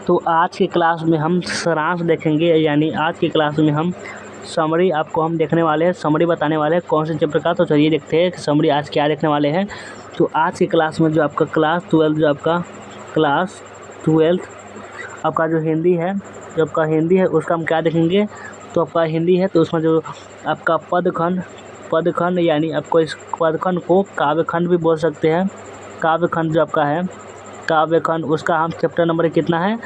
तो आज की क्लास में हम सारांश देखेंगे, यानी आज की क्लास में हम समरी आपको हम देखने वाले हैं, समरी बताने वाले हैं कौन से चैप्टर का। तो चलिए देखते हैं कि समरी आज क्या देखने वाले हैं। तो आज की क्लास में जो आपका क्लास ट्वेल्थ आपका जो हिंदी है, उसका हम क्या देखेंगे। तो आपका हिंदी है तो उसमें जो आपका पदखंड यानी आपको इस पदखंड को काव्यखंड भी बोल सकते हैं। काव्यखंड जो आपका है काव्यखंड, उसका हम चैप्टर नंबर कितना है,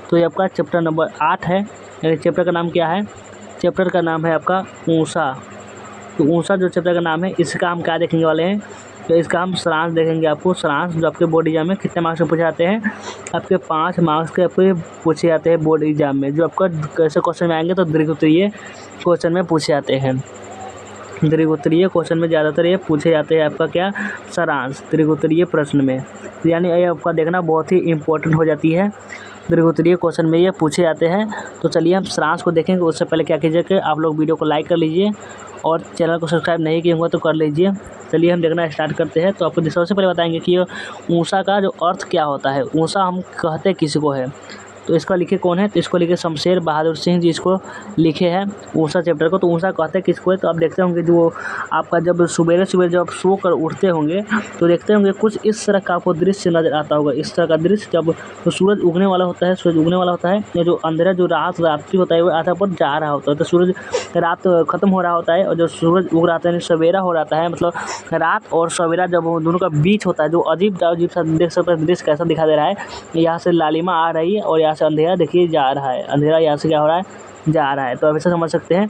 तो ये आपका चैप्टर नंबर 8 है। यानी चैप्टर का नाम क्या है, चैप्टर का नाम है आपका ऊषा। तो ऊषा जो चैप्टर का नाम है, इसका हम क्या देखेंगे वाले हैं, तो इसका हम सारांश देखेंगे। आपको सारांश जो आपके बोर्ड एग्जाम में कितने मार्क्स में पूछे जाते हैं, आपके 5 मार्क्स के आपके पूछे जाते हैं बोर्ड एग्जाम में। जो आपका कैसे क्वेश्चन में आएंगे, तो दीर्घोत्तरीय क्वेश्चन में पूछे जाते हैं। दीर्घोत्तरीय क्वेश्चन में ज़्यादातर ये पूछे जाते हैं आपका क्या, सारांश दीर्घोत्तरीय प्रश्न में। यानी ये आपका देखना बहुत ही इम्पोर्टेंट हो जाती है, दीर्घोत्तरीय क्वेश्चन में ये पूछे जाते हैं। तो चलिए हम सारांश को देखेंगे। उससे पहले क्या कीजिए कि आप लोग वीडियो को लाइक कर लीजिए और चैनल को सब्सक्राइब नहीं किए होंगे तो कर लीजिए। चलिए हम देखना स्टार्ट करते हैं। तो आपको सबसे पहले बताएंगे कि ये ऊषा का जो अर्थ क्या होता है। ऊषा हम कहते किसी को है, तो इसका लिखे कौन है, तो इसको लिखे शमशेर बहादुर सिंह जी इसको लिखे हैं ऊषा चैप्टर को। तो ऊषा कहते हैं किसको है, तो आप देखते होंगे जो आपका जब सवेरे जब सो कर उठते होंगे तो देखते होंगे कुछ इस तरह का आपको दृश्य नज़र आता होगा। इस तरह का दृश्य जब तो सूरज उगने वाला होता है, या जो अंधेरा जो रात्रि होता है वो आधा पर जा रहा होता है। तो सूरज रात ख़त्म हो रहा होता है और जो सूरज उग रहा है सवेरा हो रहा है, मतलब रात और सवेरा जब दोनों का बीच होता है, जो अजीब सा देख सकते हैं दृश्य कैसा दिखाई दे रहा है। यहाँ से लालिमा आ रही है और यहाँ से अंधेरा देखिए जा रहा है, अंधेरा यहाँ से क्या हो रहा है, जा रहा है। तो आप ऐसा समझ सकते हैं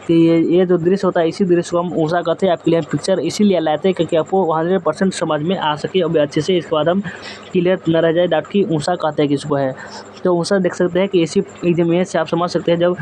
कि ये जो दृश्य होता है, इसी दृश्य को हम ऊषा कहते हैं। आपके लिए हम पिक्चर इसीलिए लाते हैं क्योंकि आपको 100% समझ में आ सके और अच्छे से। इसके बाद हम क्लियर न रह जाए डाउट कि ऊषा कहते हैं किसको है। तो ऊषा देख सकते हैं कि इसी इमेज से आप समझ सकते हैं जब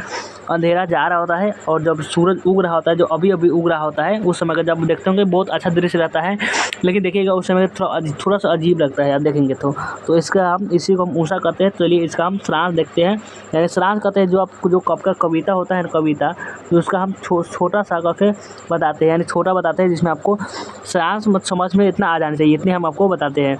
अंधेरा जा रहा होता है और जब सूरज उग रहा होता है, जो अभी अभी उग रहा होता है, उस समय का जब देखते होंगे बहुत अच्छा दृश्य रहता है। लेकिन देखिएगा उस समय थोड़ा सा अजीब लगता है आप देखेंगे तो इसका हम इसी को हम ऊषा कहते हैं। तो चलिए इसका हम सारांश देखते हैं। यानी सारांश कहते हैं जो आपको जो आपका कविता होता है, कविता तो उसका हम छोटा सा करके बताते हैं, यानी छोटा बताते हैं जिसमें आपको सारांश मत समझ में इतना आ जाना चाहिए, इतने हम आपको बताते हैं।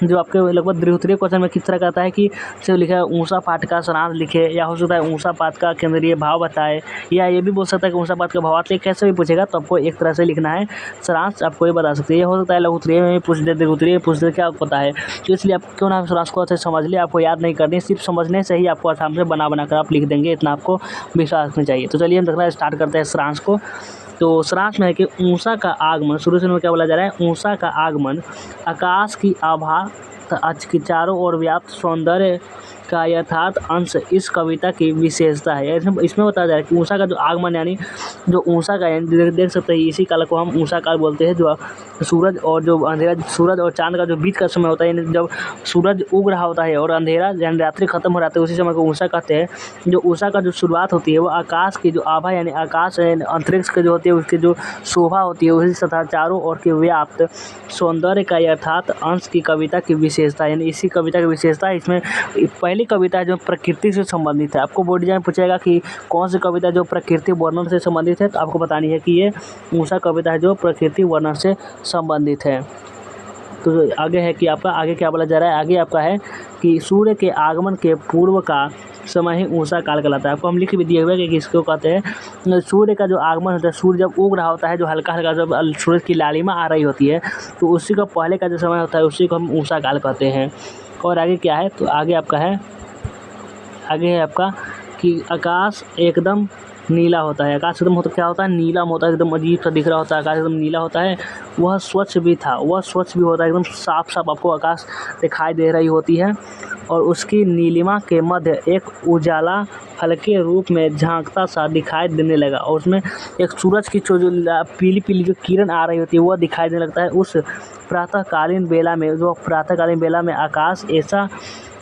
जो आपके लगभग दीर्घोत्तरीय क्वेश्चन में किस तरह कहता है कि सिर्फ लिखा है ऊषा पाठ का सारांश लिखे, या हो सकता है ऊषा पाठ का केंद्रीय भाव बताए, या ये भी बोल सकता है कि ऊषा पाठ का भावार्थ लिखे। कैसे भी पूछेगा तो आपको एक तरह से लिखना है सारांश, आपको ये बता सकते हैं। ये हो सकता है लघुत्तरीय में पूछ दे, दीर्घोत्तरीय में पूछ दे, क्या आपको पता है। तो इसलिए आप क्यों ना सारांश को अच्छे से समझ लिया, आपको याद नहीं करनी, सिर्फ समझने से ही आपको आराम से बना कर आप लिख देंगे, इतना आपको विश्वास रखना चाहिए। तो चलिए हम देखना स्टार्ट करते हैं सारांश को। तो सारांश में है कि ऊषा का आगमन, शुरू में क्या बोला जा रहा है, ऊषा का आगमन आकाश की आभा आज की चारों ओर व्याप्त सौंदर्य का यथार्थ अंश इस कविता की विशेषता है। इसमें बताया जा रहा है कि ऊषा का जो आगमन, यानी जो ऊषा का देख सकते हैं, इसी काल को हम ऊषा काल बोलते हैं। जो सूरज और जो अंधेरा, सूरज और चांद का जो बीच का समय होता है, यानी जब सूरज उग रहा होता है और अंधेरा यानी रात्रि खत्म हो जाती है, उसी समय को ऊषा कहते हैं। जो ऊषा का जो शुरुआत होती है वो आकाश की जो आभा, यानी आकाश अंतरिक्ष के जो होती है उसकी जो शोभा होती है, उसी तथा चारों ओर के व्याप्त सौंदर्य का यथार्थ अंश की कविता की विशेषता, यानी इसी कविता की विशेषता है। इसमें पहली कविता है जो प्रकृति से संबंधित है। आपको बोर्ड एग्जाम में पूछेगा कि कौन सी कविता जो प्रकृति वर्णन से संबंधित है, तो आपको बतानी है कि ये ऊषा कविता है जो प्रकृति वर्णन से संबंधित है। तो आगे है कि आपका आगे क्या बोला जा रहा है, आगे आपका है कि सूर्य के आगमन के पूर्व का समय ही ऊषा काल कहलाता है। आपको हम लिख भी दिए हुए कि किसको कहते हैं, सूर्य का जो आगमन होता है, सूर्य जब उग रहा होता है, जो हल्का हल्का जब सूरज की लालिमा आ रही होती है, तो उसी का पहले का जो समय होता है उसी को हम ऊषा काल कहते हैं। और आगे क्या है, तो आगे आपका है, आगे है आपका कि आकाश एकदम नीला होता है। आकाश एकदम क्या होता है, नीलम होता है, एकदम अजीब सा दिख रहा होता है। आकाश एकदम नीला होता है, वह स्वच्छ भी होता है, एकदम साफ साफ आपको आकाश दिखाई दे रही होती है। और उसकी नीलिमा के मध्य एक उजाला हल्के रूप में झांकता सा दिखाई देने लगा, और उसमें एक सूरज की जो पीली पीली जो किरण आ रही होती है वह दिखाई देने लगता है। उस प्रातःकालीन बेला में आकाश ऐसा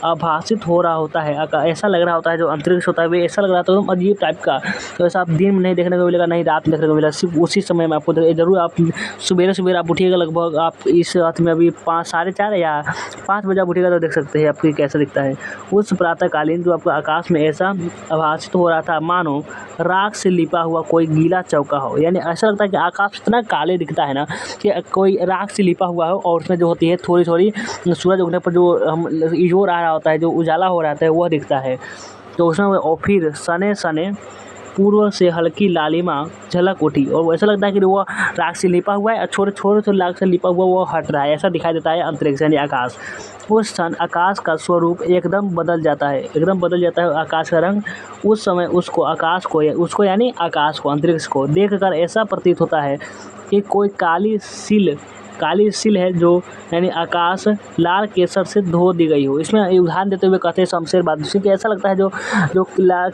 आभासित हो रहा होता है, ऐसा लग रहा होता है, जो अंतरिक्ष होता है वे ऐसा लग रहा था अजीब टाइप का। तो ऐसा आप दिन में नहीं देखने को मिलेगा, नहीं रात में देखने को मिलेगा, सिर्फ उसी समय में आपको जरूर। आप सवेरे आप उठिएगा, लगभग आप इस रात में अभी 4:30 या 5 बजे आप उठिएगा तो देख सकते हैं आपको कैसा दिखता है। उस प्रातःकालीन जो आपको आकाश में ऐसा आभासित हो रहा था मानो राख से लिपा हुआ कोई गीला चौका हो, यानी ऐसा लगता है कि आकाश इतना काले दिखता है ना कि कोई राख से लिपा हुआ हो, और उसमें जो होती है थोड़ी थोड़ी सूरज उगने पर जो हम इजोर आ रहा होता है, जो उजाला हो रहा होता है वह दिखता है। तो उसमें और फिर सने सने पूर्व से हल्की लालिमा झलक उठी और ऐसा लगता है कि वो राख से लिपा हुआ है और छोटे छोटे राख से लिपा हुआ वो हट रहा है, ऐसा दिखाई देता है अंतरिक्ष यानी आकाश। उस क्षण आकाश का स्वरूप एकदम बदल जाता है, एकदम बदल जाता है आकाश का रंग। उस समय उसको यानी आकाश को, अंतरिक्ष को देखकर ऐसा प्रतीत होता है कि कोई काली सिल है, जो यानी आकाश लाल केसर से धो दी गई हो। इसमें उदाहरण देते हुए कहते हैं शमशेर बहादुर सिंह कि ऐसा लगता है जो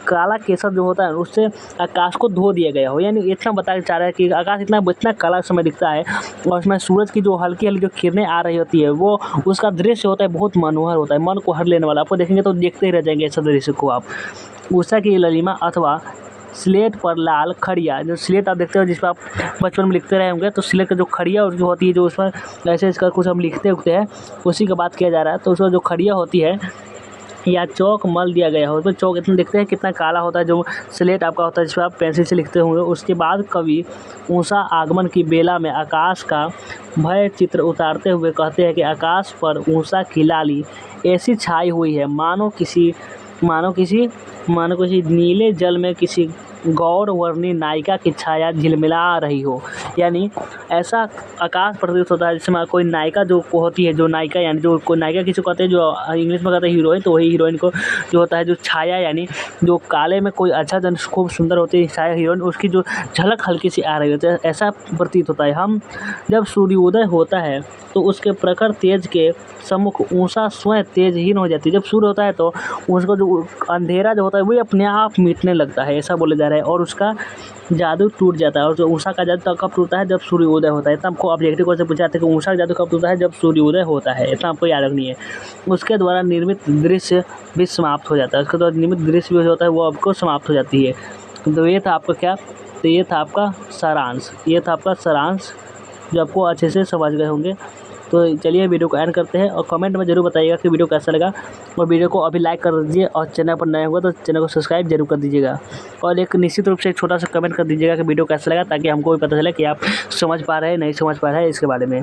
काला केसर जो होता है उससे आकाश को धो दिया गया हो। यानी इतना बताना चाह रहा है कि आकाश इतना काला समय दिखता है और उसमें सूरज की जो हल्की हल्की जो किरणें आ रही होती है वो उसका दृश्य होता है बहुत मनोहर होता है, मन को हर लेने वाला। आपको देखेंगे तो देखते ही रह जाएंगे ऐसा दृश्य को आप। उषा की ललिमा अथवा स्लेट पर लाल खड़िया, जो स्लेट आप देखते हो जिस पर आप बचपन में लिखते रहे होंगे, तो स्लेट का जो खड़िया जो होती है, जो उसमें ऐसे इसका कुछ हम लिखते उठते हैं, उसी का बात किया जा रहा है। तो उसमें जो खड़िया होती है या चौक मल दिया गया हो, उसमें चौक इतना देखते हैं कितना काला होता है, जो स्लेट आपका होता है जिस पर आप पेंसिल से लिखते होंगे। उसके बाद कवि ऊषा आगमन की बेला में आकाश का भय चित्र उतारते हुए कहते हैं कि आकाश पर ऊषा की लाली ऐसी छाई हुई है मानो किसी नीले जल में किसी गौर वर्णी नायिका की छाया झिलमिला रही हो। यानी ऐसा आकाश प्रतीत होता है जिसमें कोई नायिका जो होती है, जो नायिका यानी जो कोई नायिका किसी को कहते हैं, जो इंग्लिश में कहते हैं हीरोइन, तो वही हीरोइन को जो होता है जो छाया, यानी जो काले में कोई अच्छा जन खूब सुंदर होती है छाया हीरोइन, उसकी जो झलक हल्की सी आ रही होती है, ऐसा प्रतीत होता है। हम जब सूर्योदय होता है तो उसके प्रखर तेज के सम्मुख ऊषा स्वयं तेजहीन हो जाती है। जब सूर्य होता है तो उसको जो अंधेरा जो होता है वही अपने आप मिटने लगता है, ऐसा बोला जा रहा है, और उसका जादू टूट जाता है। और जो ऊषा का जादू कब टूटता है? जब सूर्योदय होता है। इतना आपको ऑब्जेक्टिव क्वेश्चन पूछा जाता है कि ऊषा का जादू कब टूटता है? जब सूर्योदय होता है। इतना आपको याद रखनी है। उसके द्वारा निर्मित दृश्य भी समाप्त हो जाता है, उसके द्वारा निर्मित दृश्य भी होता है वो आपको समाप्त हो जाती है। तो ये था आपका क्या? तो ये था आपका सारांश जो आपको अच्छे से समझ गए होंगे। तो चलिए वीडियो को एंड करते हैं और कमेंट में ज़रूर बताइएगा कि वीडियो कैसा लगा, और वीडियो को अभी लाइक कर दीजिए और चैनल पर नया हुआ तो चैनल को सब्सक्राइब जरूर कर दीजिएगा, और एक निश्चित रूप से एक छोटा सा कमेंट कर दीजिएगा कि वीडियो कैसा लगा, ताकि हमको भी पता चले कि आप समझ पा रहे हैं नहीं समझ पा रहे हैं इसके बारे में।